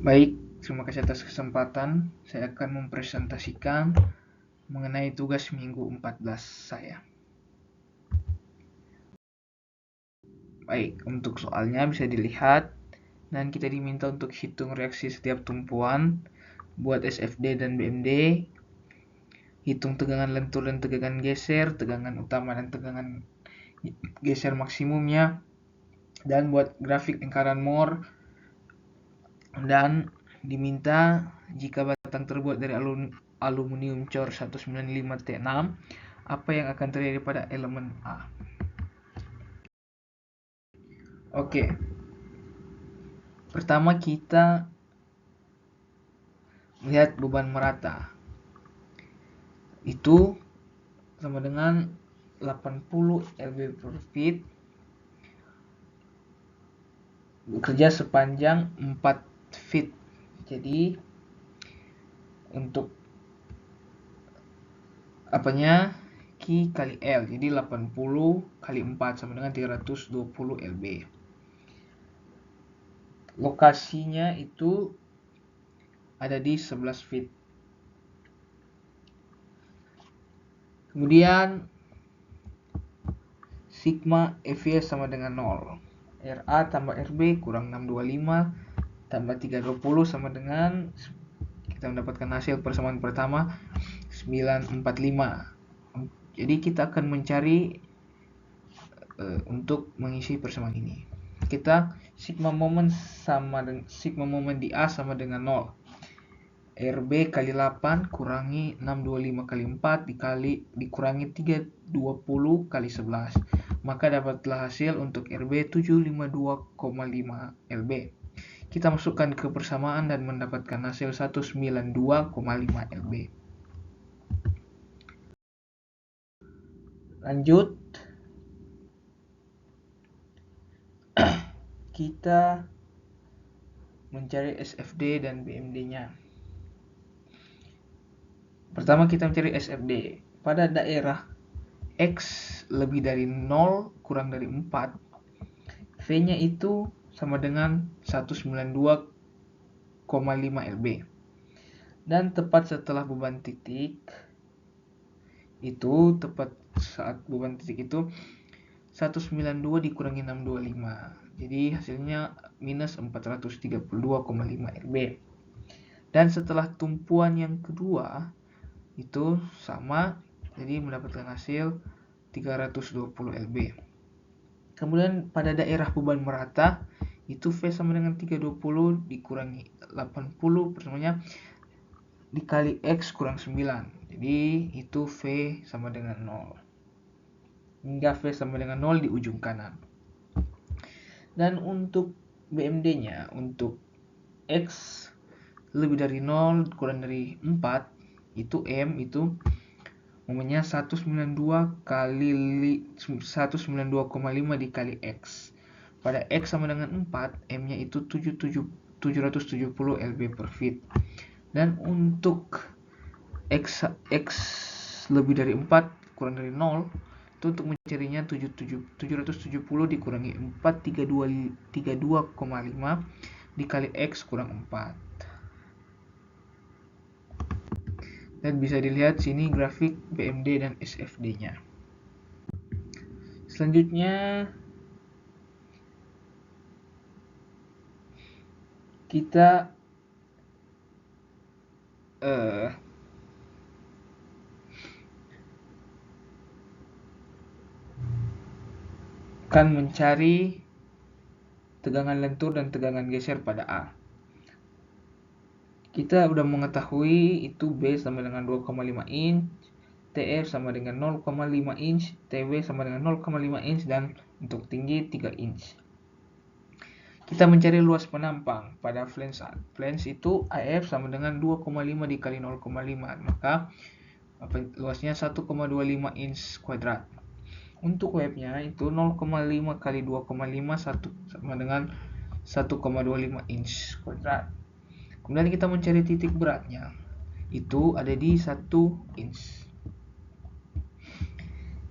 Baik, terima kasih atas kesempatan. Saya akan mempresentasikan mengenai tugas minggu 14 saya. Baik, untuk soalnya bisa dilihat dan kita diminta untuk hitung reaksi setiap tumpuan, buat SFD dan BMD, hitung tegangan lentur dan tegangan geser, tegangan utama dan tegangan geser maksimumnya, dan buat grafik lingkaran Mohr, dan diminta jika batang terbuat dari aluminium cor 195T6, apa yang akan terjadi pada elemen A. Oke, pertama kita lihat beban merata. Itu sama dengan 80 lb per feet bekerja sepanjang 4 feet. Jadi untuk apanya Q kali L, jadi 80 kali 4 sama dengan 320 lb. Lokasinya itu ada di 11 feet. Kemudian sigma FY sama dengan 0. RA tambah RB kurang 625 tambah 320 sama dengan, kita mendapatkan hasil persamaan pertama 945. Jadi kita akan mencari untuk mengisi persamaan ini. Kita sigma moment di A sama dengan 0. RB kali 8 kurangi 625 kali 4 dikurangi 320 kali 11. Maka dapatlah hasil untuk RB 752,5 lb. Kita masukkan ke persamaan dan mendapatkan hasil 192,5 lb. Lanjut, kita mencari SFD dan BMD-nya. Pertama kita mencari SFD. Pada daerah X lebih dari 0 kurang dari 4, V-nya itu sama dengan 192,5 lb. Dan tepat setelah beban titik itu, tepat saat beban titik itu 192 dikurangi 625. Jadi hasilnya minus 432,5 lb. Dan setelah tumpuan yang kedua itu sama, jadi mendapatkan hasil 320 lb. Kemudian pada daerah beban merata itu V sama dengan 320 dikurangi 80 persamanya dikali X kurang 9. Jadi itu V sama dengan 0. Hingga V sama dengan 0 di ujung kanan. Dan untuk BMD-nya, untuk X lebih dari 0 kurang dari 4, itu M itu momennya 192 kali 192,5 dikali X. Pada X sama dengan 4, M-nya itu 770 lb per feet. Dan untuk X lebih dari 4 kurang dari 0, itu untuk mencarinya 770 dikurangi 4, 32,5 dikali X kurang 4. Dan bisa dilihat sini grafik BMD dan SFD-nya. Selanjutnya kita akan mencari tegangan lentur dan tegangan geser pada A. Kita udah mengetahui itu B sama dengan 2,5 inch, TF sama dengan 0,5 inch, TW sama dengan 0,5 inch, dan untuk tinggi 3 inch. Kita mencari luas penampang pada flange A. Flange itu AF sama dengan 2,5 dikali 0,5, maka luasnya 1,25 inch kuadrat. Untuk webnya itu 0,5 kali 2,5 sama dengan 1,25 inch kuadrat. Kemudian kita mencari titik beratnya, itu ada di 1 inch.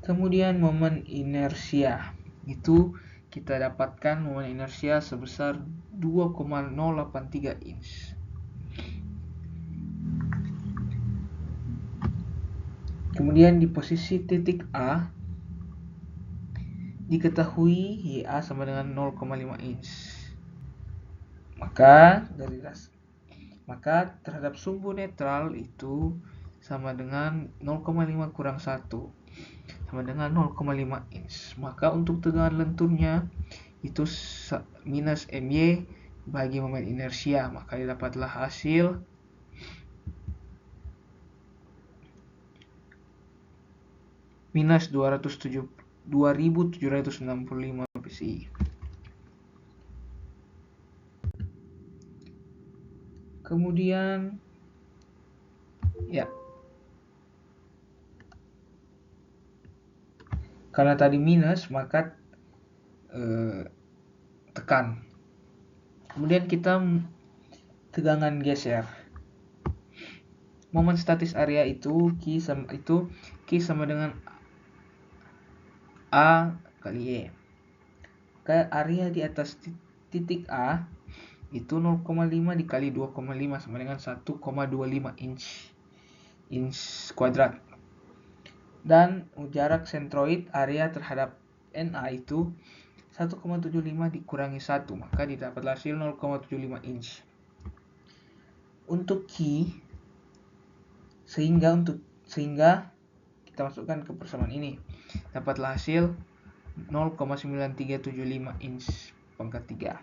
Kemudian momen inersia, itu kita dapatkan momen inersia sebesar 2,083 inch. Kemudian di posisi titik A diketahui YA sama dengan 0,5 inch. Maka terhadap sumbu netral itu sama dengan 0,5 kurang 1 sama dengan 0,5 inch. Maka untuk tegangan lenturnya itu minus MY bagi momen inersia, maka didapatlah hasil minus 2765 PSI. Kemudian ya, karena tadi minus maka tekan. Kemudian kita tegangan geser. Momen statis area itu Q sama dengan A kali Y. Maka area di atas titik A itu 0,5 dikali 2,5 sama dengan 1,25 inch kuadrat. Dan jarak sentroid area terhadap NA itu 1,75 dikurangi 1, maka didapatlah hasil 0,75 inch. Untuk Q sehingga kita masukkan ke persamaan ini, dapatlah hasil 0,9375 inch pangkat 3.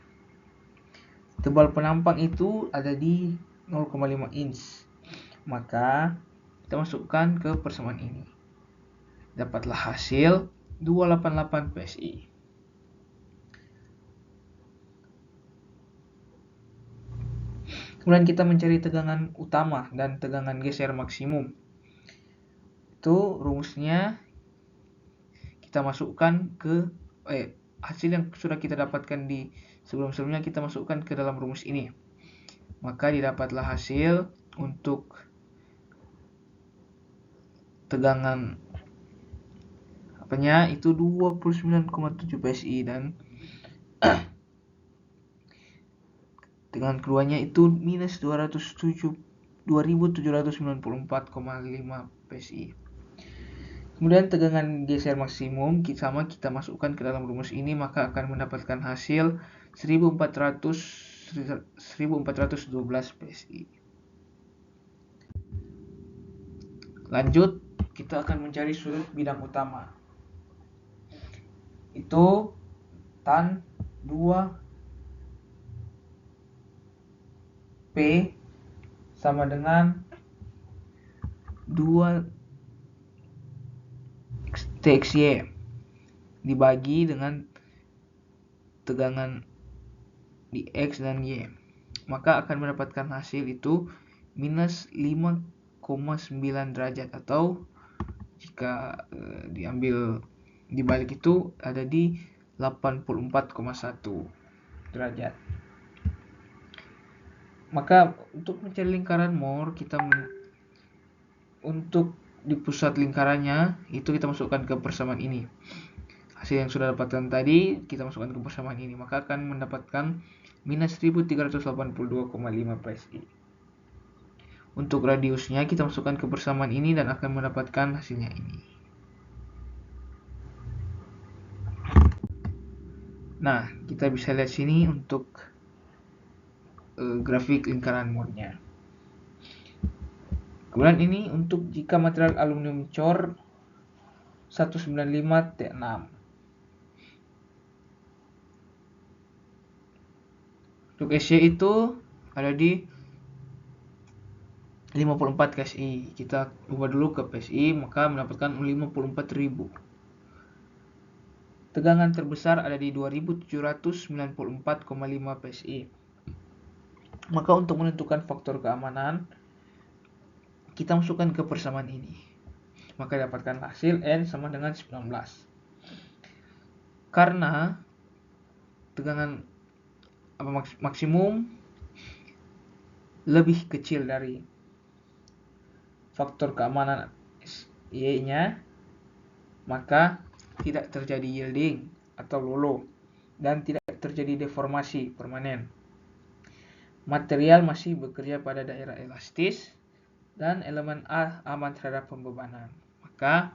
Tebal penampang itu ada di 0,5 inch. Maka kita masukkan ke persamaan ini. Dapatlah hasil 288 PSI. Kemudian kita mencari tegangan utama dan tegangan geser maksimum. Itu rumusnya kita masukkan ke hasil yang sudah kita dapatkan di sebelum-sebelumnya kita masukkan ke dalam rumus ini. Maka didapatlah hasil untuk tegangan itu 29,7 PSI dan tegangan keduanya itu minus 2794,5 PSI. Kemudian tegangan geser maksimum kita masukkan ke dalam rumus ini, maka akan mendapatkan hasil 1412 PSI. Lanjut, kita akan mencari sudut bidang utama. Itu tan 2 P sama dengan 2 TXY dibagi dengan tegangan di X dan Y, maka akan mendapatkan hasil itu minus 5,9 derajat, atau jika diambil dibalik itu ada di 84,1 derajat. Maka untuk mencari lingkaran Moore, untuk di pusat lingkarannya itu kita masukkan ke persamaan ini. Hasil yang sudah dapatkan tadi kita masukkan ke persamaan ini, maka akan mendapatkan minus 1382,5 PSI. Untuk radiusnya kita masukkan ke persamaan ini dan akan mendapatkan hasilnya ini. Nah, kita bisa lihat sini untuk grafik lingkaran Moore-nya. Kemudian ini untuk jika material aluminium cor 195 T6. Untuk SY itu ada di 54 PSI. Kita ubah dulu ke PSI, maka mendapatkan 54.000. Tegangan terbesar ada di 2794,5 PSI. Maka untuk menentukan faktor keamanan, kita masukkan ke persamaan ini. Maka dapatkan hasil N sama dengan 19. Karena tegangan maksimum lebih kecil dari faktor keamanan Y-nya, maka tidak terjadi yielding atau lolo. dan tidak terjadi deformasi permanen. Material masih bekerja pada daerah elastis dan elemen A aman terhadap pembebanan. Maka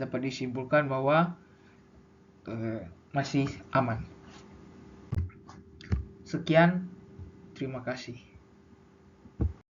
dapat disimpulkan bahwa masih aman. Sekian, terima kasih.